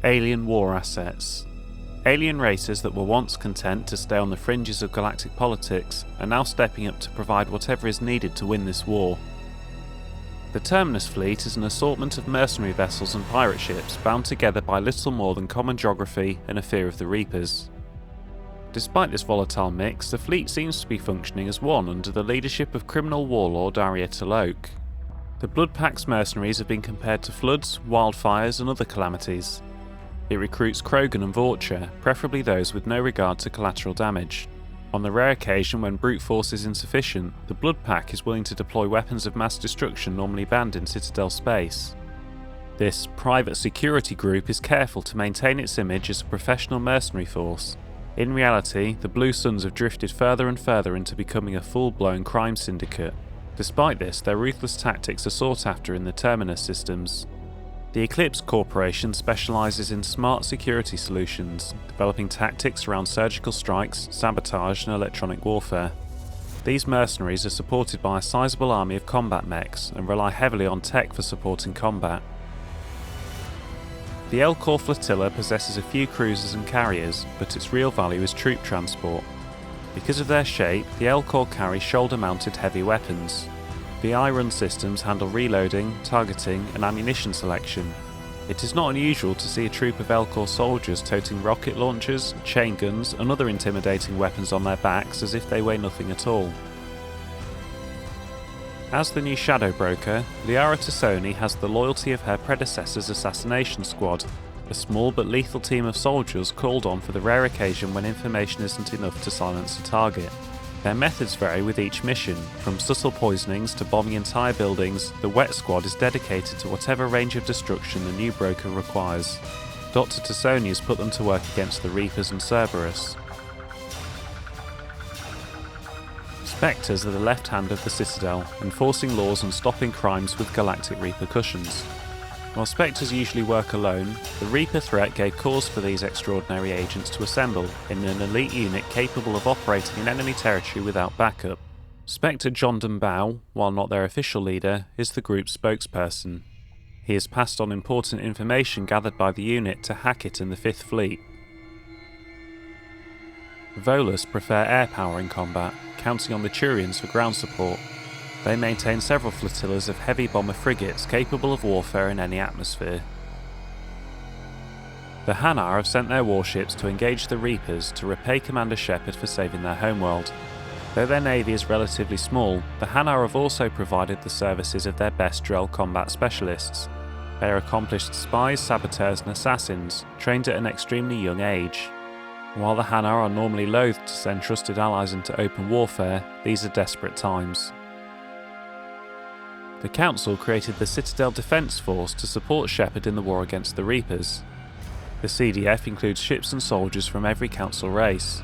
Alien war assets. Alien races that were once content to stay on the fringes of galactic politics are now stepping up to provide whatever is needed to win this war. The Terminus fleet is an assortment of mercenary vessels and pirate ships bound together by little more than common geography and a fear of the Reapers. Despite this volatile mix, the fleet seems to be functioning as one under the leadership of criminal warlord Arya T'Loak. The Bloodpack's mercenaries have been compared to floods, wildfires and other calamities. It recruits Krogan and Vorcha, preferably those with no regard to collateral damage. On the rare occasion when brute force is insufficient, the Bloodpack is willing to deploy weapons of mass destruction normally banned in Citadel space. This private security group is careful to maintain its image as a professional mercenary force. In reality, the Blue Suns have drifted further and further into becoming a full-blown crime syndicate. Despite this, their ruthless tactics are sought after in the Terminus systems. The Eclipse Corporation specialises in smart security solutions, developing tactics around surgical strikes, sabotage and electronic warfare. These mercenaries are supported by a sizable army of combat mechs and rely heavily on tech for supporting combat. The Elcor flotilla possesses a few cruisers and carriers, but its real value is troop transport. Because of their shape, the Elcor carry shoulder-mounted heavy weapons. VI-run systems handle reloading, targeting and ammunition selection. It is not unusual to see a troop of Elcor soldiers toting rocket launchers, chain guns and other intimidating weapons on their backs as if they weigh nothing at all. As the new Shadow Broker, Liara T'Soni has the loyalty of her predecessor's assassination squad, a small but lethal team of soldiers called on for the rare occasion when information isn't enough to silence a target. Their methods vary with each mission. From subtle poisonings to bombing entire buildings, the Wet Squad is dedicated to whatever range of destruction the new broker requires. Dr. T'Soni has put them to work against the Reapers and Cerberus. Spectres are the left hand of the Citadel, enforcing laws and stopping crimes with galactic repercussions. While Spectres usually work alone, the Reaper threat gave cause for these extraordinary agents to assemble in an elite unit capable of operating in enemy territory without backup. Spectre Jondon Bao, while not their official leader, is the group's spokesperson. He has passed on important information gathered by the unit to Hackett and the 5th Fleet. Volus prefer air power in combat, counting on the Quarians for ground support. They maintain several flotillas of heavy bomber frigates capable of warfare in any atmosphere. The Hanar have sent their warships to engage the Reapers to repay Commander Shepard for saving their homeworld. Though their navy is relatively small, the Hanar have also provided the services of their best Drell combat specialists. They are accomplished spies, saboteurs and assassins, trained at an extremely young age. While the Hanar are normally loath to send trusted allies into open warfare, these are desperate times. The Council created the Citadel Defence Force to support Shepard in the war against the Reapers. The CDF includes ships and soldiers from every Council race.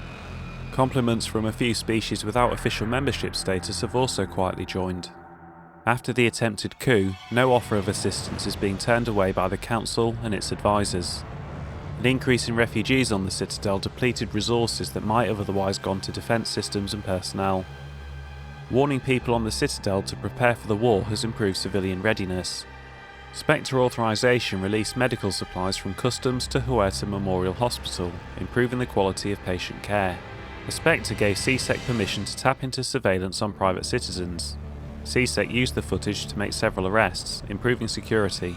Complements from a few species without official membership status have also quietly joined. After the attempted coup, no offer of assistance is being turned away by the Council and its advisors. An increase in refugees on the Citadel depleted resources that might have otherwise gone to defence systems and personnel. Warning people on the Citadel to prepare for the war has improved civilian readiness. Spectre Authorization released medical supplies from Customs to Huerta Memorial Hospital, improving the quality of patient care. The Spectre gave CSEC permission to tap into surveillance on private citizens. CSEC used the footage to make several arrests, improving security.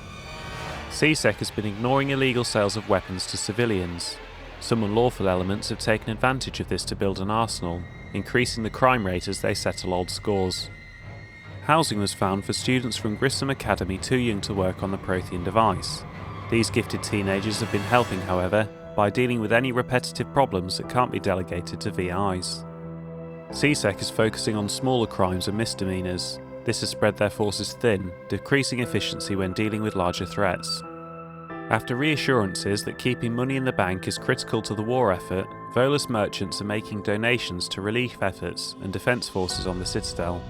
CSEC has been ignoring illegal sales of weapons to civilians. Some unlawful elements have taken advantage of this to build an arsenal, increasing the crime rate as they settle old scores. Housing was found for students from Grissom Academy too young to work on the Prothean device. These gifted teenagers have been helping, however, by dealing with any repetitive problems that can't be delegated to VIs. CSEC is focusing on smaller crimes and misdemeanours. This has spread their forces thin, decreasing efficiency when dealing with larger threats. After reassurances that keeping money in the bank is critical to the war effort, Volus merchants are making donations to relief efforts and defence forces on the Citadel.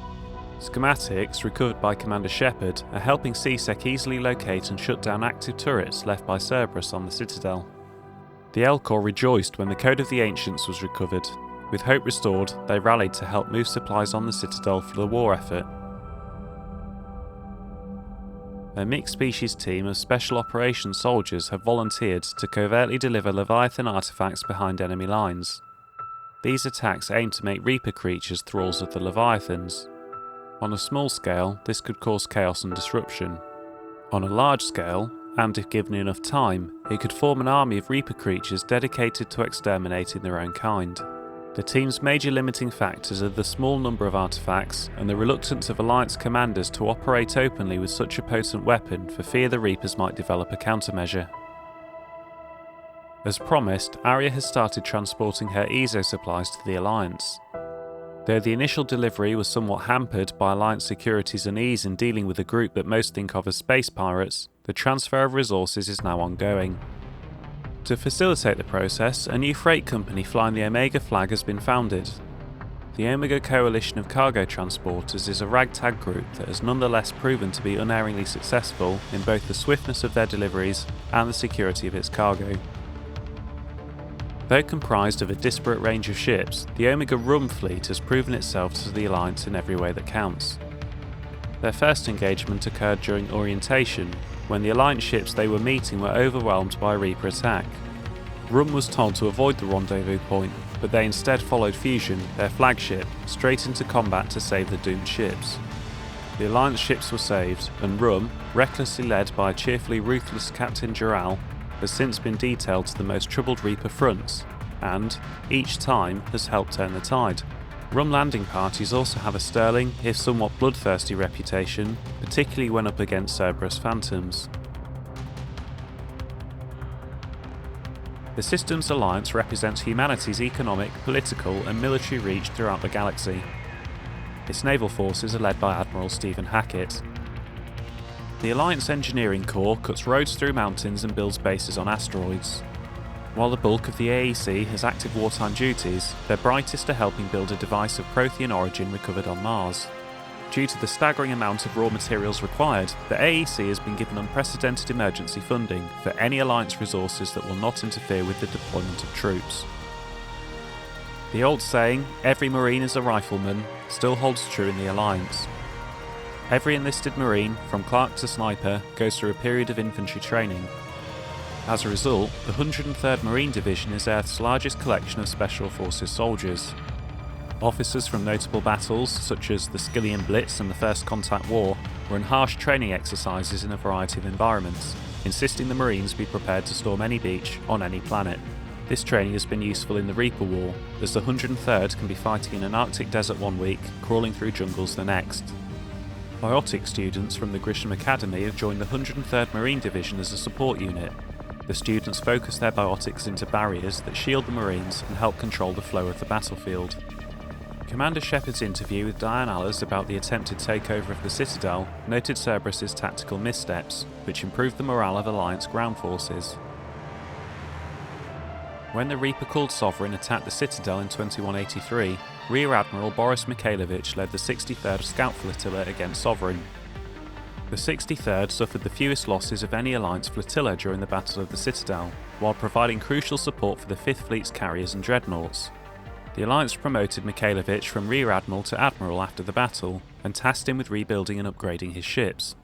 Schematics recovered by Commander Shepard are helping CSEC easily locate and shut down active turrets left by Cerberus on the Citadel. The Elcor rejoiced when the Code of the Ancients was recovered. With hope restored, they rallied to help move supplies on the Citadel for the war effort. A mixed-species team of Special Operations soldiers have volunteered to covertly deliver Leviathan artifacts behind enemy lines. These attacks aim to make Reaper creatures thralls of the Leviathans. On a small scale, this could cause chaos and disruption. On a large scale, and if given enough time, it could form an army of Reaper creatures dedicated to exterminating their own kind. The team's major limiting factors are the small number of artifacts and the reluctance of Alliance commanders to operate openly with such a potent weapon for fear the Reapers might develop a countermeasure. As promised, Arya has started transporting her Ezo supplies to the Alliance. Though the initial delivery was somewhat hampered by Alliance security's unease in dealing with a group that most think of as space pirates, the transfer of resources is now ongoing. To facilitate the process, a new freight company flying the Omega flag has been founded. The Omega Coalition of Cargo Transporters is a ragtag group that has nonetheless proven to be unerringly successful in both the swiftness of their deliveries and the security of its cargo. Though comprised of a disparate range of ships, the Omega Rum fleet has proven itself to the Alliance in every way that counts. Their first engagement occurred during orientation, when the Alliance ships they were meeting were overwhelmed by a Reaper attack. Rum was told to avoid the rendezvous point, but they instead followed Fusion, their flagship, straight into combat to save the doomed ships. The Alliance ships were saved, and Rum, recklessly led by a cheerfully ruthless Captain Dural, has since been detailed to the most troubled Reaper fronts, and, each time, has helped turn the tide. Rum landing parties also have a sterling, if somewhat bloodthirsty reputation, particularly when up against Cerberus Phantoms. The Systems Alliance represents humanity's economic, political and military reach throughout the galaxy. Its naval forces are led by Admiral Stephen Hackett. The Alliance Engineering Corps cuts roads through mountains and builds bases on asteroids. While the bulk of the AEC has active wartime duties, their brightest are helping build a device of Prothean origin recovered on Mars. Due to the staggering amount of raw materials required, the AEC has been given unprecedented emergency funding for any Alliance resources that will not interfere with the deployment of troops. The old saying, "Every Marine is a rifleman," still holds true in the Alliance. Every enlisted Marine, from clerk to sniper, goes through a period of infantry training. As a result, the 103rd Marine Division is Earth's largest collection of Special Forces soldiers. Officers from notable battles, such as the Skillian Blitz and the First Contact War, were in harsh training exercises in a variety of environments, insisting the Marines be prepared to storm any beach on any planet. This training has been useful in the Reaper War, as the 103rd can be fighting in an Arctic desert one week, crawling through jungles the next. Biotic students from the Grisham Academy have joined the 103rd Marine Division as a support unit. The students focus their biotics into barriers that shield the Marines and help control the flow of the battlefield. Commander Shepard's interview with Diane Allers about the attempted takeover of the Citadel noted Cerberus's tactical missteps, which improved the morale of Alliance ground forces. When the Reaper called Sovereign attacked the Citadel in 2183, Rear Admiral Boris Mikhailovich led the 63rd Scout Flotilla against Sovereign. The 63rd suffered the fewest losses of any Alliance flotilla during the Battle of the Citadel, while providing crucial support for the 5th Fleet's carriers and dreadnoughts. The Alliance promoted Mikhailovich from Rear Admiral to Admiral after the battle, and tasked him with rebuilding and upgrading his ships.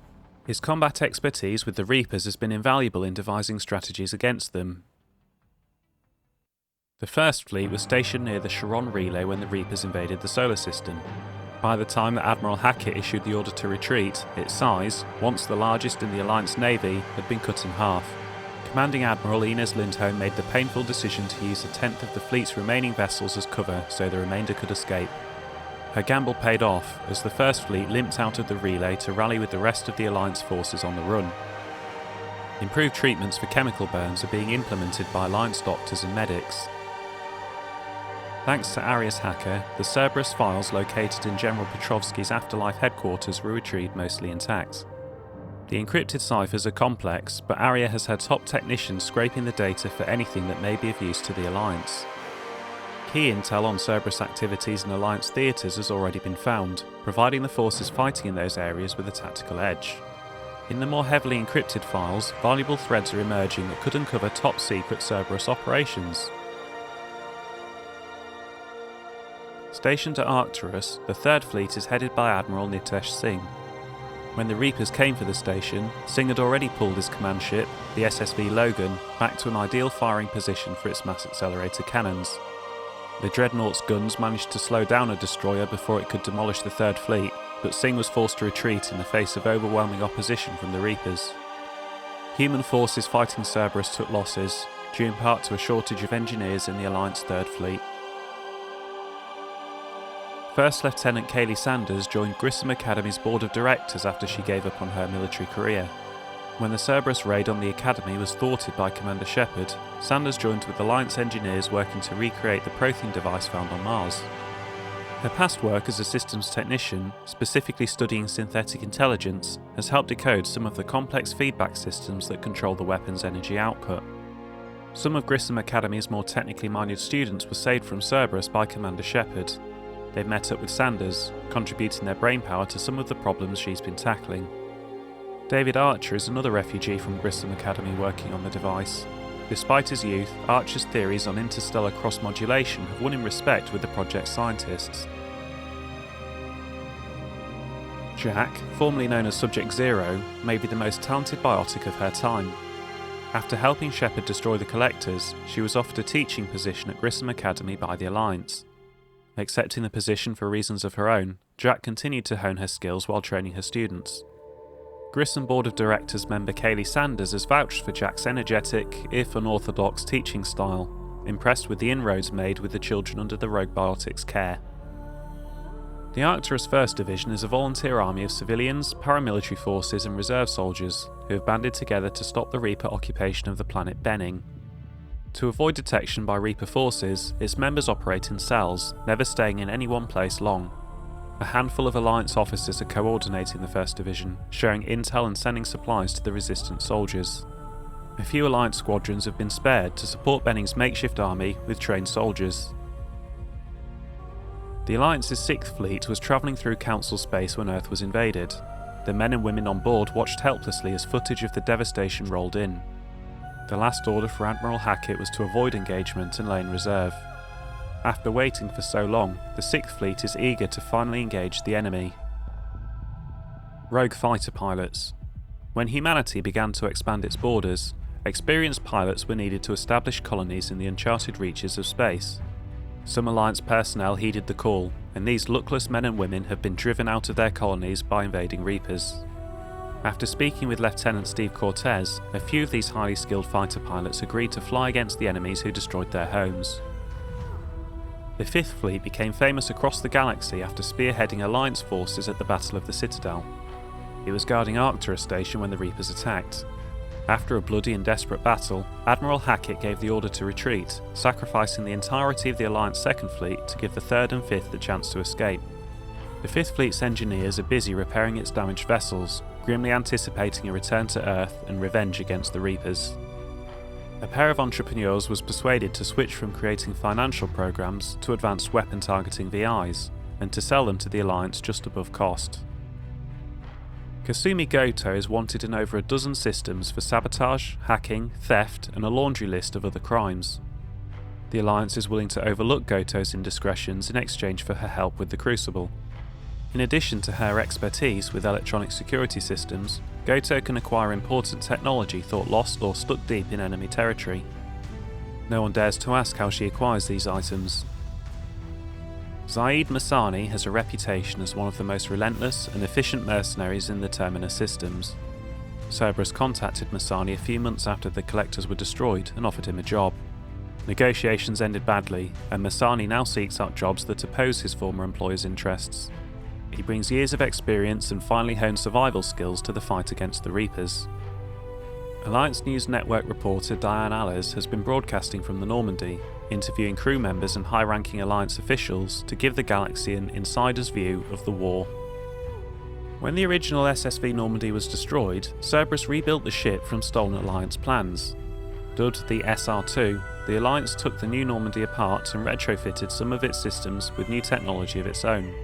His combat expertise with the Reapers has been invaluable in devising strategies against them. The 1st Fleet was stationed near the Charon Relay when the Reapers invaded the solar system. By the time that Admiral Hackett issued the order to retreat, its size, once the largest in the Alliance Navy, had been cut in half. Commanding Admiral Inez Lindholm made the painful decision to use a tenth of the fleet's remaining vessels as cover so the remainder could escape. Her gamble paid off, as the 1st Fleet limped out of the relay to rally with the rest of the Alliance forces on the run. Improved treatments for chemical burns are being implemented by Alliance doctors and medics. Thanks to Arius Hacker, the Cerberus files located in General Petrovsky's Afterlife headquarters were retrieved mostly intact. The encrypted ciphers are complex, but Aria has had top technicians scraping the data for anything that may be of use to the Alliance. Key intel on Cerberus activities in Alliance theatres has already been found, providing the forces fighting in those areas with a tactical edge. In the more heavily encrypted files, valuable threads are emerging that could uncover top-secret Cerberus operations. Stationed at Arcturus, the 3rd Fleet is headed by Admiral Nitesh Singh. When the Reapers came for the station, Singh had already pulled his command ship, the SSV Logan, back to an ideal firing position for its mass accelerator cannons. The Dreadnought's guns managed to slow down a destroyer before it could demolish the Third Fleet, but Singh was forced to retreat in the face of overwhelming opposition from the Reapers. Human forces fighting Cerberus took losses, due in part to a shortage of engineers in the Alliance Third Fleet. First Lieutenant Kaylee Sanders joined Grissom Academy's board of directors after she gave up on her military career. When the Cerberus raid on the Academy was thwarted by Commander Shepard, Sanders joined with Alliance engineers working to recreate the Prothean device found on Mars. Her past work as a systems technician, specifically studying synthetic intelligence, has helped decode some of the complex feedback systems that control the weapon's energy output. Some of Grissom Academy's more technically minded students were saved from Cerberus by Commander Shepard. They've met up with Sanders, contributing their brainpower to some of the problems she's been tackling. David Archer is another refugee from Grissom Academy working on the device. Despite his youth, Archer's theories on interstellar cross-modulation have won him respect with the project's scientists. Jack, formerly known as Subject Zero, may be the most talented biotic of her time. After helping Shepard destroy the Collectors, she was offered a teaching position at Grissom Academy by the Alliance. Accepting the position for reasons of her own, Jack continued to hone her skills while training her students. Grissom Board of Directors member Kaylee Sanders has vouched for Jack's energetic, if unorthodox, teaching style, impressed with the inroads made with the children under the Rogue Biotic's care. The Arcturus 1st Division is a volunteer army of civilians, paramilitary forces and reserve soldiers who have banded together to stop the Reaper occupation of the planet Benning. To avoid detection by Reaper forces, its members operate in cells, never staying in any one place long. A handful of Alliance officers are coordinating the 1st Division, sharing intel and sending supplies to the resistant soldiers. A few Alliance squadrons have been spared to support Benning's makeshift army with trained soldiers. The Alliance's 6th Fleet was travelling through Council space when Earth was invaded. The men and women on board watched helplessly as footage of the devastation rolled in. The last order for Admiral Hackett was to avoid engagement and lay in reserve. After waiting for so long, the 6th Fleet is eager to finally engage the enemy. Rogue fighter pilots. When humanity began to expand its borders, experienced pilots were needed to establish colonies in the uncharted reaches of space. Some Alliance personnel heeded the call, and these luckless men and women have been driven out of their colonies by invading Reapers. After speaking with Lieutenant Steve Cortez, a few of these highly skilled fighter pilots agreed to fly against the enemies who destroyed their homes. The 5th Fleet became famous across the galaxy after spearheading Alliance forces at the Battle of the Citadel. It was guarding Arcturus Station when the Reapers attacked. After a bloody and desperate battle, Admiral Hackett gave the order to retreat, sacrificing the entirety of the Alliance 2nd Fleet to give the 3rd and 5th the chance to escape. The 5th Fleet's engineers are busy repairing its damaged vessels, grimly anticipating a return to Earth and revenge against the Reapers. A pair of entrepreneurs was persuaded to switch from creating financial programs to advanced weapon targeting VIs, and to sell them to the Alliance just above cost. Kasumi Goto is wanted in over a dozen systems for sabotage, hacking, theft, and a laundry list of other crimes. The Alliance is willing to overlook Goto's indiscretions in exchange for her help with the Crucible. In addition to her expertise with electronic security systems, Goto can acquire important technology thought lost or stuck deep in enemy territory. No one dares to ask how she acquires these items. Zaid Masani has a reputation as one of the most relentless and efficient mercenaries in the Terminus systems. Cerberus contacted Masani a few months after the Collectors were destroyed and offered him a job. Negotiations ended badly, and Masani now seeks out jobs that oppose his former employer's interests. He brings years of experience and finely honed survival skills to the fight against the Reapers. Alliance News Network reporter Diane Allers has been broadcasting from the Normandy, interviewing crew members and high-ranking Alliance officials to give the galaxy an insider's view of the war. When the original SSV Normandy was destroyed, Cerberus rebuilt the ship from stolen Alliance plans. Dubbed the SR-2, the Alliance took the new Normandy apart and retrofitted some of its systems with new technology of its own.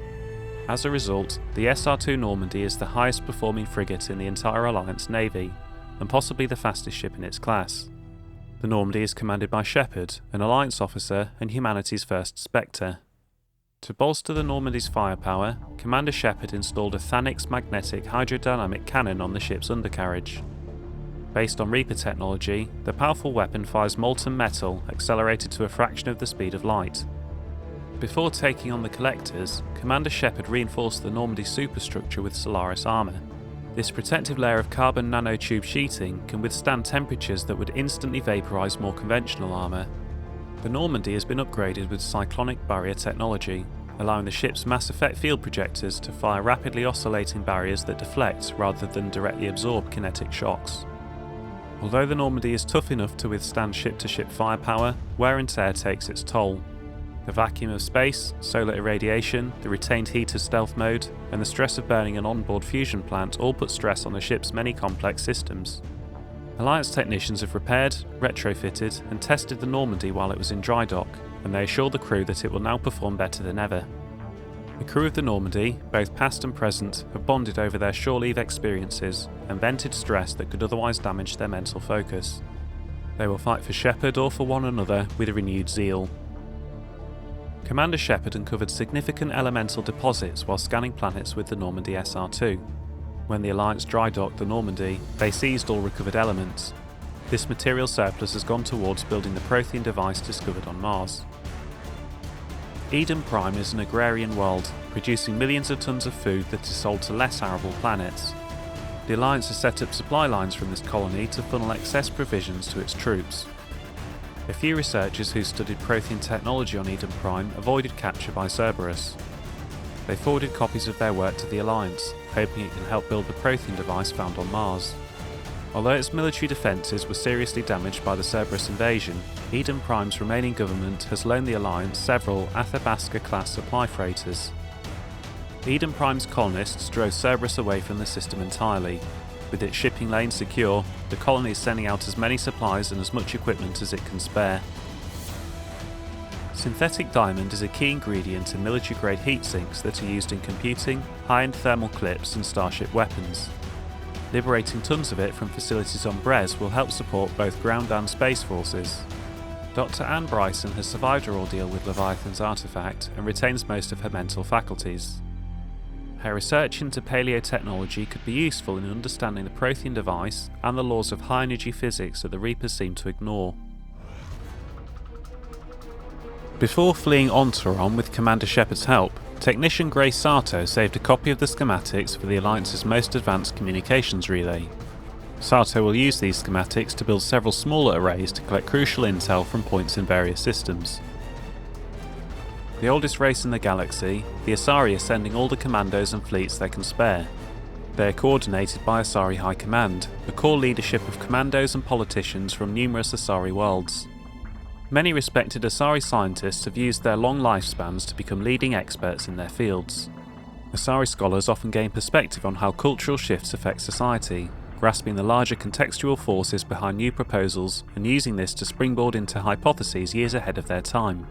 As a result, the SR-2 Normandy is the highest performing frigate in the entire Alliance Navy, and possibly the fastest ship in its class. The Normandy is commanded by Shepard, an Alliance officer and humanity's first Spectre. To bolster the Normandy's firepower, Commander Shepard installed a Thanix magnetic hydrodynamic cannon on the ship's undercarriage. Based on Reaper technology, the powerful weapon fires molten metal accelerated to a fraction of the speed of light. Before taking on the Collectors, Commander Shepard reinforced the Normandy superstructure with Solaris armour. This protective layer of carbon nanotube sheeting can withstand temperatures that would instantly vaporise more conventional armour. The Normandy has been upgraded with cyclonic barrier technology, allowing the ship's mass effect field projectors to fire rapidly oscillating barriers that deflect rather than directly absorb kinetic shocks. Although the Normandy is tough enough to withstand ship-to-ship firepower, wear and tear takes its toll. The vacuum of space, solar irradiation, the retained heat of stealth mode, and the stress of burning an onboard fusion plant all put stress on the ship's many complex systems. Alliance technicians have repaired, retrofitted, and tested the Normandy while it was in dry dock, and they assure the crew that it will now perform better than ever. The crew of the Normandy, both past and present, have bonded over their shore leave experiences and vented stress that could otherwise damage their mental focus. They will fight for Shepard or for one another with renewed zeal. Commander Shepard uncovered significant elemental deposits while scanning planets with the Normandy SR-2. When the Alliance dry docked the Normandy, they seized all recovered elements. This material surplus has gone towards building the Prothean device discovered on Mars. Eden Prime is an agrarian world, producing millions of tons of food that is sold to less arable planets. The Alliance has set up supply lines from this colony to funnel excess provisions to its troops. A few researchers who studied Prothean technology on Eden Prime avoided capture by Cerberus. They forwarded copies of their work to the Alliance, hoping it can help build the Prothean device found on Mars. Although its military defences were seriously damaged by the Cerberus invasion, Eden Prime's remaining government has loaned the Alliance several Athabasca-class supply freighters. Eden Prime's colonists drove Cerberus away from the system entirely. With its shipping lanes secure, the colony is sending out as many supplies and as much equipment as it can spare. Synthetic diamond is a key ingredient in military-grade heat sinks that are used in computing, high-end thermal clips and starship weapons. Liberating tons of it from facilities on Brez will help support both ground and space forces. Dr. Anne Bryson has survived her ordeal with Leviathan's artifact and retains most of her mental faculties. Her research into paleotechnology could be useful in understanding the Prothean device and the laws of high-energy physics that the Reapers seem to ignore. Before fleeing Ontaron with Commander Shepard's help, Technician Grace Sato saved a copy of the schematics for the Alliance's most advanced communications relay. Sato will use these schematics to build several smaller arrays to collect crucial intel from points in various systems. The oldest race in the galaxy, the Asari are sending all the commandos and fleets they can spare. They are coordinated by Asari High Command, a core leadership of commandos and politicians from numerous Asari worlds. Many respected Asari scientists have used their long lifespans to become leading experts in their fields. Asari scholars often gain perspective on how cultural shifts affect society, grasping the larger contextual forces behind new proposals and using this to springboard into hypotheses years ahead of their time.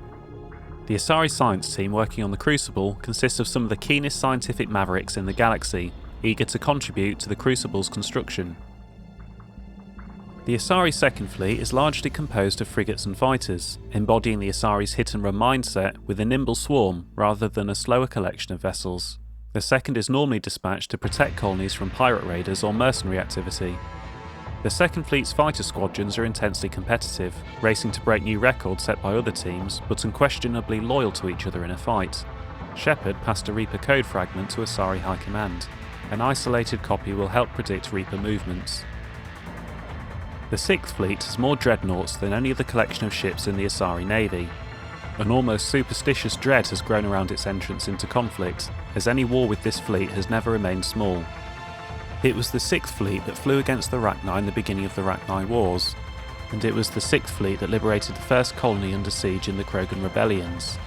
The Asari science team working on the Crucible consists of some of the keenest scientific mavericks in the galaxy, eager to contribute to the Crucible's construction. The Asari Second Fleet is largely composed of frigates and fighters, embodying the Asari's hit-and-run mindset with a nimble swarm rather than a slower collection of vessels. The second is normally dispatched to protect colonies from pirate raiders or mercenary activity. The Second Fleet's fighter squadrons are intensely competitive, racing to break new records set by other teams, but unquestionably loyal to each other in a fight. Shepard passed a Reaper code fragment to Asari High Command. An isolated copy will help predict Reaper movements. The Sixth Fleet has more dreadnoughts than any other collection of ships in the Asari Navy. An almost superstitious dread has grown around its entrance into conflict, as any war with this fleet has never remained small. It was the Sixth Fleet that flew against the Rachni in the beginning of the Rachni Wars, and it was the Sixth Fleet that liberated the first colony under siege in the Krogan rebellions.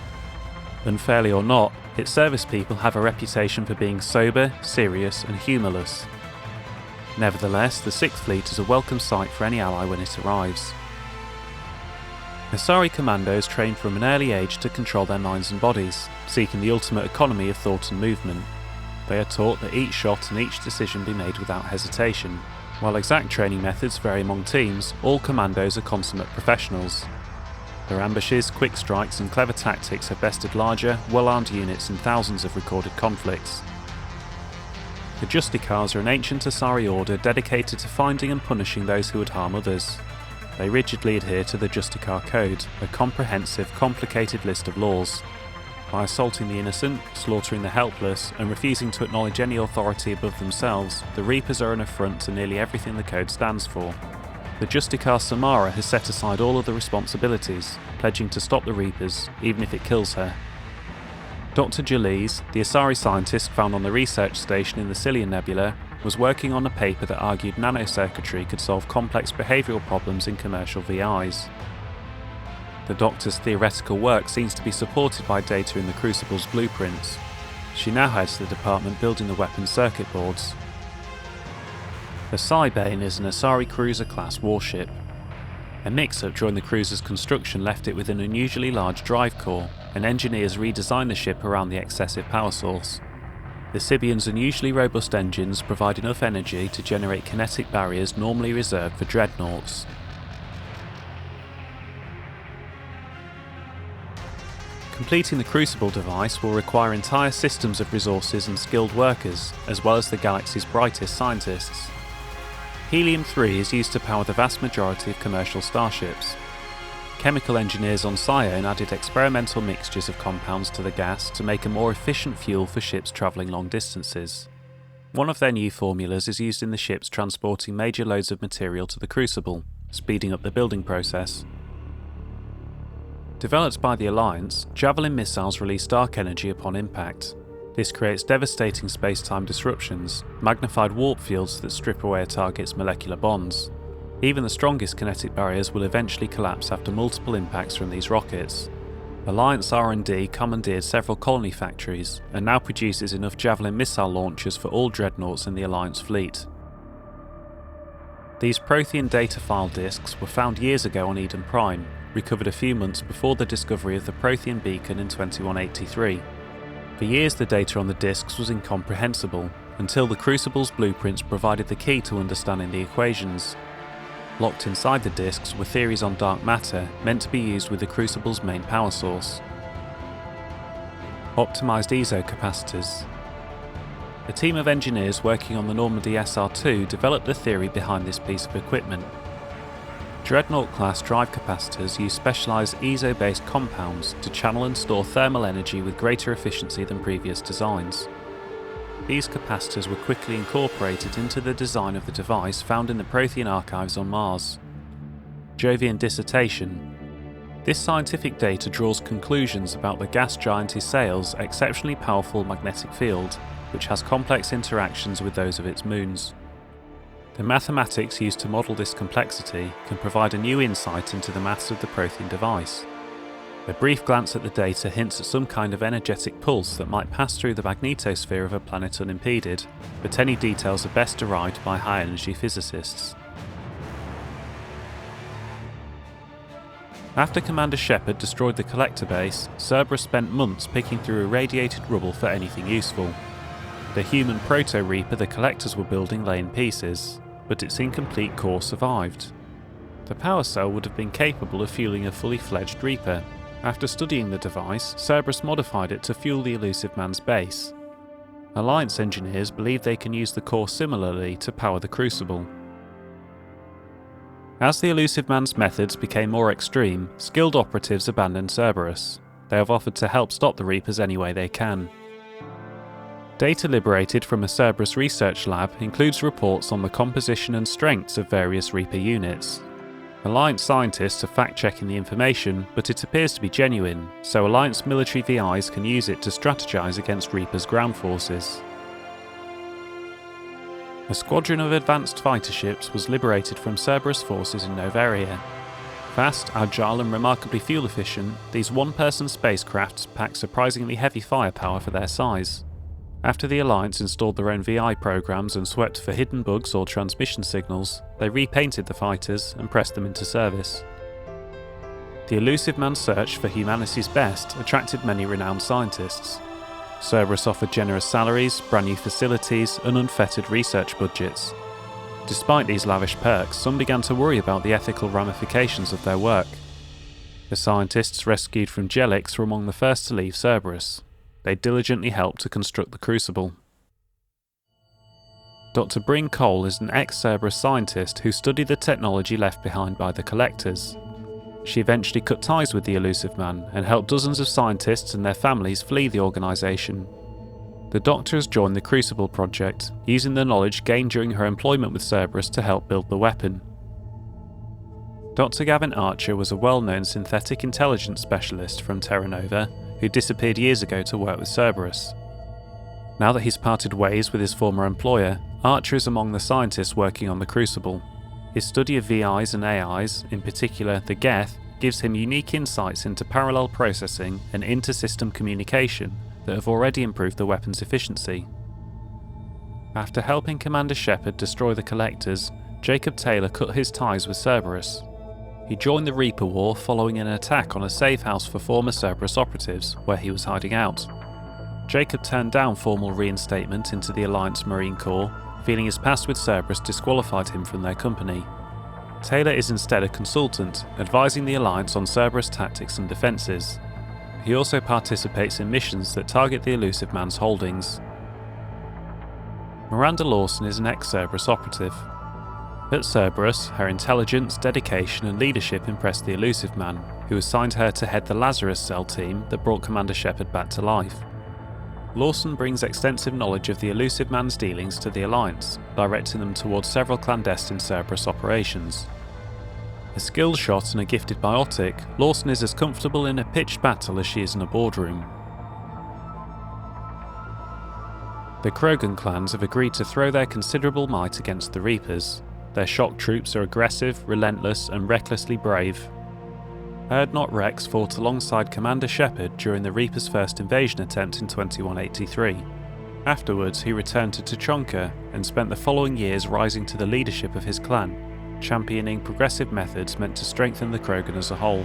Unfairly or not, its service people have a reputation for being sober, serious and humourless. Nevertheless, the Sixth Fleet is a welcome sight for any ally when it arrives. Asari commandos train from an early age to control their minds and bodies, seeking the ultimate economy of thought and movement. They are taught that each shot and each decision be made without hesitation. While exact training methods vary among teams, all commandos are consummate professionals. Their ambushes, quick strikes and clever tactics have bested larger, well-armed units in thousands of recorded conflicts. The Justicars are an ancient Asari order dedicated to finding and punishing those who would harm others. They rigidly adhere to the Justicar Code, a comprehensive, complicated list of laws. By assaulting the innocent, slaughtering the helpless, and refusing to acknowledge any authority above themselves, the Reapers are an affront to nearly everything the Code stands for. The Justicar Samara has set aside all of the responsibilities, pledging to stop the Reapers, even if it kills her. Dr. Jalise, the Asari scientist found on the research station in the Cillian Nebula, was working on a paper that argued nanocircuitry could solve complex behavioural problems in commercial VIs. The Doctor's theoretical work seems to be supported by data in the Crucible's blueprints. She now heads the department building the weapons circuit boards. The Cybane is an Asari cruiser-class warship. A mix-up during the cruiser's construction left it with an unusually large drive core, and engineers redesigned the ship around the excessive power source. The Sibion's unusually robust engines provide enough energy to generate kinetic barriers normally reserved for dreadnoughts. Completing the Crucible device will require entire systems of resources and skilled workers, as well as the galaxy's brightest scientists. Helium-3 is used to power the vast majority of commercial starships. Chemical engineers on Psion added experimental mixtures of compounds to the gas to make a more efficient fuel for ships travelling long distances. One of their new formulas is used in the ships transporting major loads of material to the Crucible, speeding up the building process. Developed by the Alliance, Javelin missiles release dark energy upon impact. This creates devastating space-time disruptions, magnified warp fields that strip away a target's molecular bonds. Even the strongest kinetic barriers will eventually collapse after multiple impacts from these rockets. Alliance R&D commandeered several colony factories, and now produces enough Javelin missile launchers for all dreadnoughts in the Alliance fleet. These Prothean data file disks were found years ago on Eden Prime, recovered a few months before the discovery of the Prothean beacon in 2183. For years the data on the disks was incomprehensible, until the Crucible's blueprints provided the key to understanding the equations. Locked inside the disks were theories on dark matter meant to be used with the Crucible's main power source. Optimised ESO capacitors. A team of engineers working on the Normandy SR2 developed the theory behind this piece of equipment. Dreadnought-class drive capacitors use specialised ESO-based compounds to channel and store thermal energy with greater efficiency than previous designs. These capacitors were quickly incorporated into the design of the device found in the Prothean archives on Mars. Jovian dissertation. This scientific data draws conclusions about the gas giant Isael's exceptionally powerful magnetic field, which has complex interactions with those of its moons. The mathematics used to model this complexity can provide a new insight into the mass of the Prothean device. A brief glance at the data hints at some kind of energetic pulse that might pass through the magnetosphere of a planet unimpeded, but any details are best derived by high-energy physicists. After Commander Shepard destroyed the Collector base, Cerberus spent months picking through irradiated rubble for anything useful. The human proto-Reaper the Collectors were building lay in pieces, but its incomplete core survived. The power cell would have been capable of fueling a fully fledged Reaper. After studying the device, Cerberus modified it to fuel the Elusive Man's base. Alliance engineers believe they can use the core similarly to power the Crucible. As the Elusive Man's methods became more extreme, skilled operatives abandoned Cerberus. They have offered to help stop the Reapers any way they can. Data liberated from a Cerberus research lab includes reports on the composition and strengths of various Reaper units. Alliance scientists are fact-checking the information, but it appears to be genuine, so Alliance military VIs can use it to strategize against Reaper's ground forces. A squadron of advanced fighter ships was liberated from Cerberus forces in Novaria. Fast, agile and remarkably fuel efficient, these one-person spacecrafts pack surprisingly heavy firepower for their size. After the Alliance installed their own VI programs and swept for hidden bugs or transmission signals, they repainted the fighters and pressed them into service. The Elusive Man's search for humanity's best attracted many renowned scientists. Cerberus offered generous salaries, brand new facilities, and unfettered research budgets. Despite these lavish perks, some began to worry about the ethical ramifications of their work. The scientists rescued from Jellics were among the first to leave Cerberus. They diligently helped to construct the crucible. Dr. Bryn Cole is an ex-Cerberus scientist who studied the technology left behind by the Collectors. She eventually cut ties with the Elusive Man and helped dozens of scientists and their families flee the organisation. The Doctor has joined the Crucible project, using the knowledge gained during her employment with Cerberus to help build the weapon. Dr. Gavin Archer was a well-known synthetic intelligence specialist from Terra Nova who disappeared years ago to work with Cerberus. Now that he's parted ways with his former employer, Archer is among the scientists working on the Crucible. His study of VIs and AIs, in particular the Geth, gives him unique insights into parallel processing and inter-system communication that have already improved the weapon's efficiency. After helping Commander Shepard destroy the Collectors, Jacob Taylor cut his ties with Cerberus. He joined the Reaper War following an attack on a safe house for former Cerberus operatives, where he was hiding out. Jacob turned down formal reinstatement into the Alliance Marine Corps, feeling his past with Cerberus disqualified him from their company. Taylor is instead a consultant, advising the Alliance on Cerberus tactics and defences. He also participates in missions that target the Elusive Man's holdings. Miranda Lawson is an ex-Cerberus operative. At Cerberus, her intelligence, dedication and leadership impressed the Elusive Man, who assigned her to head the Lazarus Cell team that brought Commander Shepard back to life. Lawson brings extensive knowledge of the Elusive Man's dealings to the Alliance, directing them towards several clandestine Cerberus operations. A skilled shot and a gifted biotic, Lawson is as comfortable in a pitched battle as she is in a boardroom. The Krogan clans have agreed to throw their considerable might against the Reapers. Their shock troops are aggressive, relentless and recklessly brave. Erdnot Rex fought alongside Commander Shepard during the Reapers' first invasion attempt in 2183. Afterwards, he returned to Tuchanka and spent the following years rising to the leadership of his clan, championing progressive methods meant to strengthen the Krogan as a whole.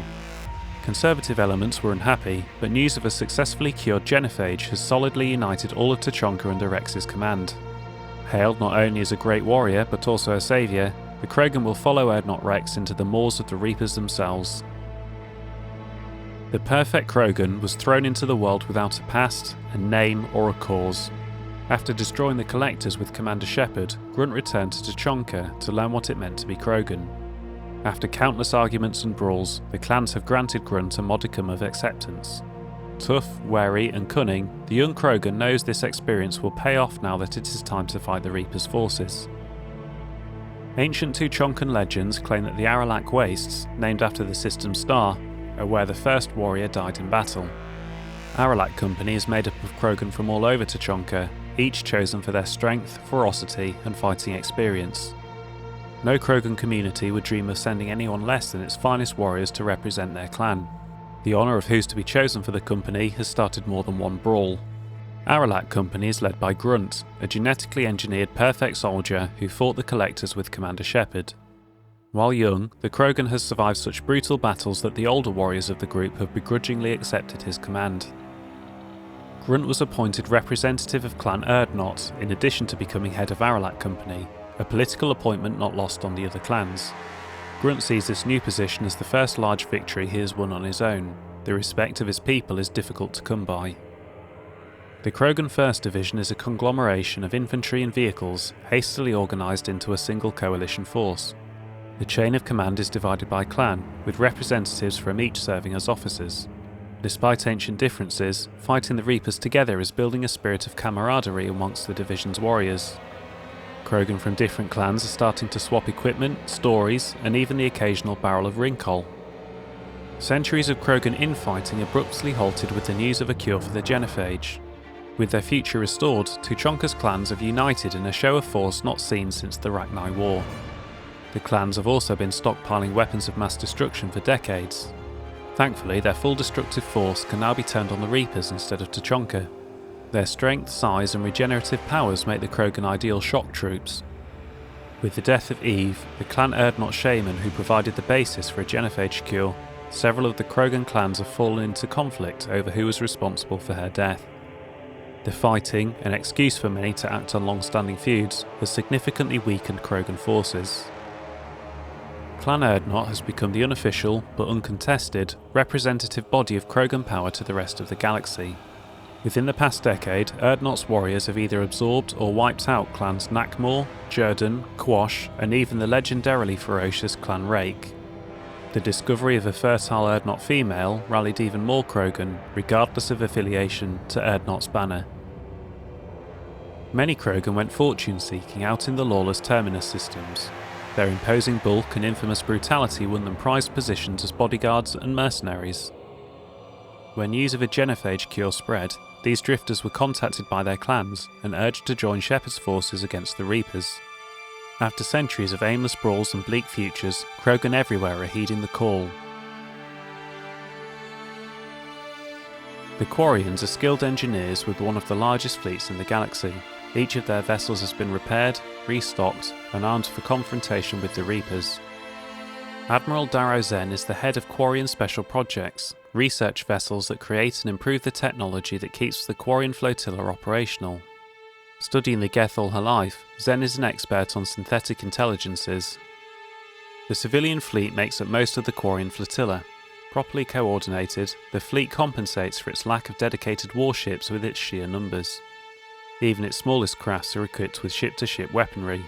Conservative elements were unhappy, but news of a successfully cured genophage has solidly united all of Tuchanka under Rex's command. Hailed not only as a great warrior but also a saviour, the Krogan will follow Erdnot Rex into the maws of the Reapers themselves. The perfect Krogan was thrown into the world without a past, a name or a cause. After destroying the Collectors with Commander Shepard, Grunt returned to Tuchanka to learn what it meant to be Krogan. After countless arguments and brawls, the clans have granted Grunt a modicum of acceptance. Tough, wary and cunning, the young Krogan knows this experience will pay off now that it is time to fight the Reaper's forces. Ancient Tuchankan legends claim that the Aralak Wastes, named after the system's star, are where the first warrior died in battle. Aralak Company is made up of Krogan from all over Tuchanka, each chosen for their strength, ferocity and fighting experience. No Krogan community would dream of sending anyone less than its finest warriors to represent their clan. The honour of who's to be chosen for the company has started more than one brawl. Aralak Company is led by Grunt, a genetically engineered perfect soldier who fought the Collectors with Commander Shepard. While young, the Krogan has survived such brutal battles that the older warriors of the group have begrudgingly accepted his command. Grunt was appointed representative of Clan Erdnot in addition to becoming head of Aralak Company, a political appointment not lost on the other clans. Grunt sees this new position as the first large victory he has won on his own. The respect of his people is difficult to come by. The Krogan 1st Division is a conglomeration of infantry and vehicles hastily organised into a single coalition force. The chain of command is divided by clan, with representatives from each serving as officers. Despite ancient differences, fighting the Reapers together is building a spirit of camaraderie amongst the division's warriors. Krogan from different clans are starting to swap equipment, stories, and even the occasional barrel of Rinkol. Centuries of Krogan infighting abruptly halted with the news of a cure for the genophage. With their future restored, Tuchanka's clans have united in a show of force not seen since the Rachni War. The clans have also been stockpiling weapons of mass destruction for decades. Thankfully, their full destructive force can now be turned on the Reapers instead of Tuchanka. Their strength, size and regenerative powers make the Krogan ideal shock troops. With the death of Eve, the Clan Erdnot shaman who provided the basis for a genophage cure, several of the Krogan clans have fallen into conflict over who was responsible for her death. The fighting, an excuse for many to act on long-standing feuds, has significantly weakened Krogan forces. Clan Urdnot has become the unofficial, but uncontested, representative body of Krogan power to the rest of the galaxy. Within the past decade, Urdnot's warriors have either absorbed or wiped out clans Nakmor, Jurden, Quash, and even the legendarily ferocious Clan Rake. The discovery of a fertile Urdnot female rallied even more Krogan, regardless of affiliation, to Urdnot's banner. Many Krogan went fortune-seeking out in the lawless Terminus systems. Their imposing bulk and infamous brutality won them prized positions as bodyguards and mercenaries. When news of a genophage cure spread, these drifters were contacted by their clans and urged to join Shepard's forces against the Reapers. After centuries of aimless brawls and bleak futures, Krogan everywhere are heeding the call. The Quarians are skilled engineers with one of the largest fleets in the galaxy. Each of their vessels has been repaired, restocked, and armed for confrontation with the Reapers. Admiral Darrow Zen is the head of Quarian Special Projects, research vessels that create and improve the technology that keeps the Quarian flotilla operational. Studying the Geth all her life, Zen is an expert on synthetic intelligences. The civilian fleet makes up most of the Quarian flotilla. Properly coordinated, the fleet compensates for its lack of dedicated warships with its sheer numbers. Even its smallest crafts are equipped with ship-to-ship weaponry.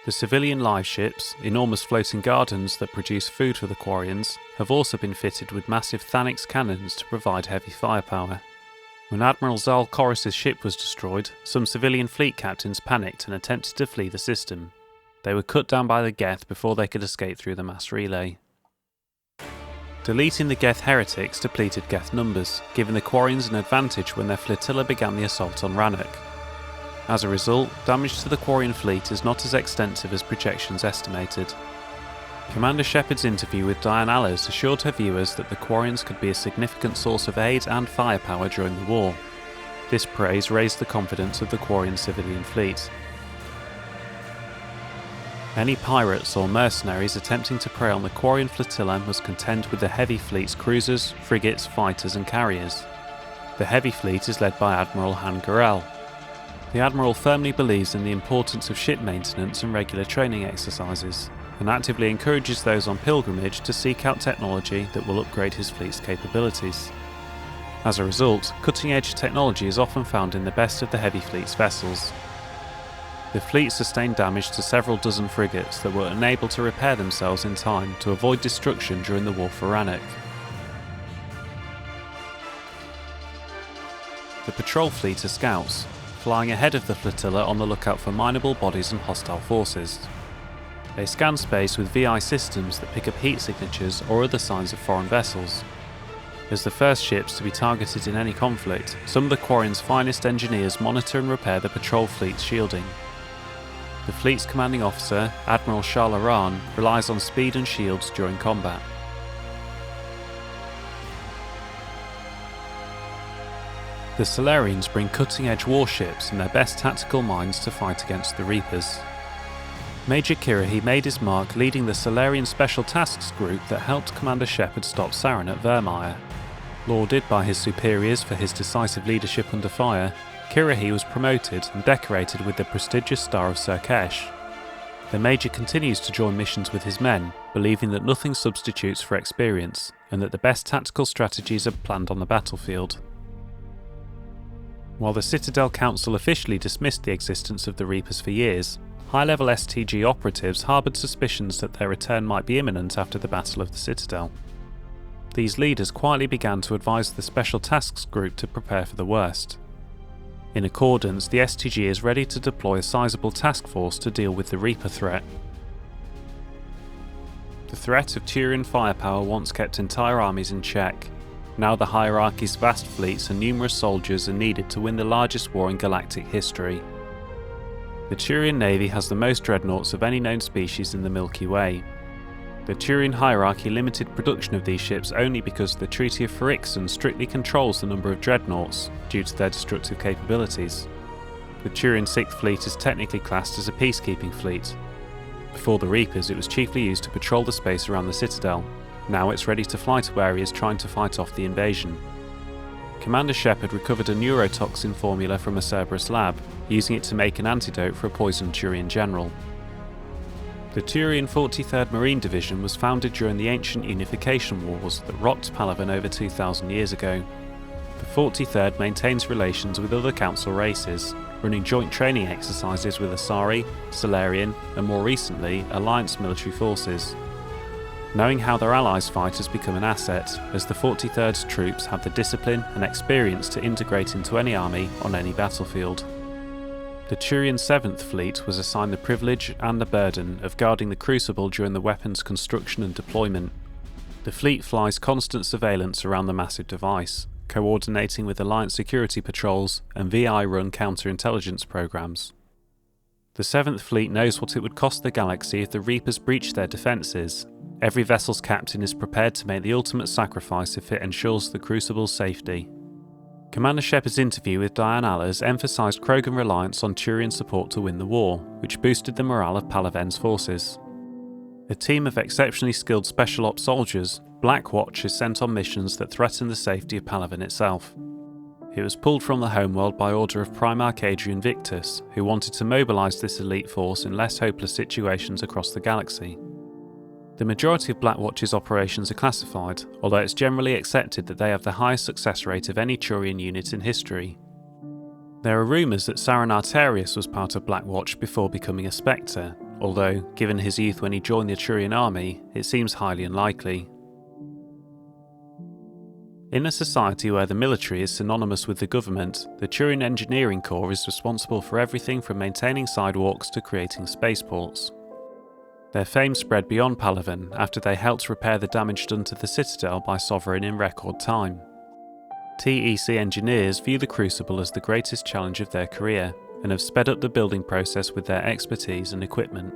The civilian live ships, enormous floating gardens that produce food for the Quarians, have also been fitted with massive Thanix cannons to provide heavy firepower. When Admiral Zal Corus's ship was destroyed, some civilian fleet captains panicked and attempted to flee the system. They were cut down by the Geth before they could escape through the mass relay. Deleting the Geth heretics depleted Geth numbers, giving the Quarians an advantage when their flotilla began the assault on Rannoch. As a result, damage to the Quarian fleet is not as extensive as projections estimated. Commander Shepard's interview with Diane Allers assured her viewers that the Quarians could be a significant source of aid and firepower during the war. This praise raised the confidence of the Quarian civilian fleet. Any pirates or mercenaries attempting to prey on the Quarian flotilla must contend with the heavy fleet's cruisers, frigates, fighters and carriers. The heavy fleet is led by Admiral Han Garel. The Admiral firmly believes in the importance of ship maintenance and regular training exercises, and actively encourages those on pilgrimage to seek out technology that will upgrade his fleet's capabilities. As a result, cutting-edge technology is often found in the best of the heavy fleet's vessels. The fleet sustained damage to several dozen frigates that were unable to repair themselves in time to avoid destruction during the War for Rannoch. The patrol fleet are scouts, flying ahead of the flotilla on the lookout for mineable bodies and hostile forces. They scan space with VI systems that pick up heat signatures or other signs of foreign vessels. As the first ships to be targeted in any conflict, some of the Quarians' finest engineers monitor and repair the patrol fleet's shielding. The fleet's commanding officer, Admiral Shah Laran, relies on speed and shields during combat. The Salarians bring cutting-edge warships and their best tactical minds to fight against the Reapers. Major Kirahi made his mark leading the Salarian Special Tasks group that helped Commander Shepard stop Saren at Vermeer. Lauded by his superiors for his decisive leadership under fire, Kirahi was promoted and decorated with the prestigious Star of Surkesh. The Major continues to join missions with his men, believing that nothing substitutes for experience, and that the best tactical strategies are planned on the battlefield. While the Citadel Council officially dismissed the existence of the Reapers for years, high-level STG operatives harboured suspicions that their return might be imminent after the Battle of the Citadel. These leaders quietly began to advise the Special Tasks Group to prepare for the worst. In accordance, the STG is ready to deploy a sizable task force to deal with the Reaper threat. The threat of Turian firepower once kept entire armies in check. Now the hierarchy's vast fleets and numerous soldiers are needed to win the largest war in galactic history. The Turian Navy has the most dreadnoughts of any known species in the Milky Way. The Turian hierarchy limited production of these ships only because the Treaty of Phyrexian strictly controls the number of dreadnoughts due to their destructive capabilities. The Turian 6th Fleet is technically classed as a peacekeeping fleet. Before the Reapers, it was chiefly used to patrol the space around the Citadel. Now it's ready to fly to areas trying to fight off the invasion. Commander Shepard recovered a neurotoxin formula from a Cerberus lab, using it to make an antidote for a poisoned Turian general. The Turian 43rd Marine Division was founded during the ancient unification wars that rocked Palaven over 2,000 years ago. The 43rd maintains relations with other council races, running joint training exercises with Asari, Salarian, and more recently, Alliance military forces. Knowing how their allies fight has become an asset, as the 43rd's troops have the discipline and experience to integrate into any army on any battlefield. The Turian 7th Fleet was assigned the privilege and the burden of guarding the Crucible during the weapon's construction and deployment. The fleet flies constant surveillance around the massive device, coordinating with Alliance security patrols and VI-run counterintelligence programs. The 7th Fleet knows what it would cost the galaxy if the Reapers breached their defences. Every vessel's captain is prepared to make the ultimate sacrifice if it ensures the Crucible's safety. Commander Shepard's interview with Diane Allers emphasised Krogan reliance on Turian support to win the war, which boosted the morale of Palaven's forces. A team of exceptionally skilled Special Ops soldiers, Black Watch is sent on missions that threaten the safety of Palaven itself. It was pulled from the homeworld by order of Primarch Adrian Victus, who wanted to mobilise this elite force in less hopeless situations across the galaxy. The majority of Black Watch's operations are classified, although it's generally accepted that they have the highest success rate of any Turian unit in history. There are rumours that Saran Arterius was part of Black Watch before becoming a Spectre, although, given his youth when he joined the Turian army, it seems highly unlikely. In a society where the military is synonymous with the government, the Turian Engineering Corps is responsible for everything from maintaining sidewalks to creating spaceports. Their fame spread beyond Palaven after they helped repair the damage done to the Citadel by Sovereign in record time. TEC engineers view the Crucible as the greatest challenge of their career, and have sped up the building process with their expertise and equipment.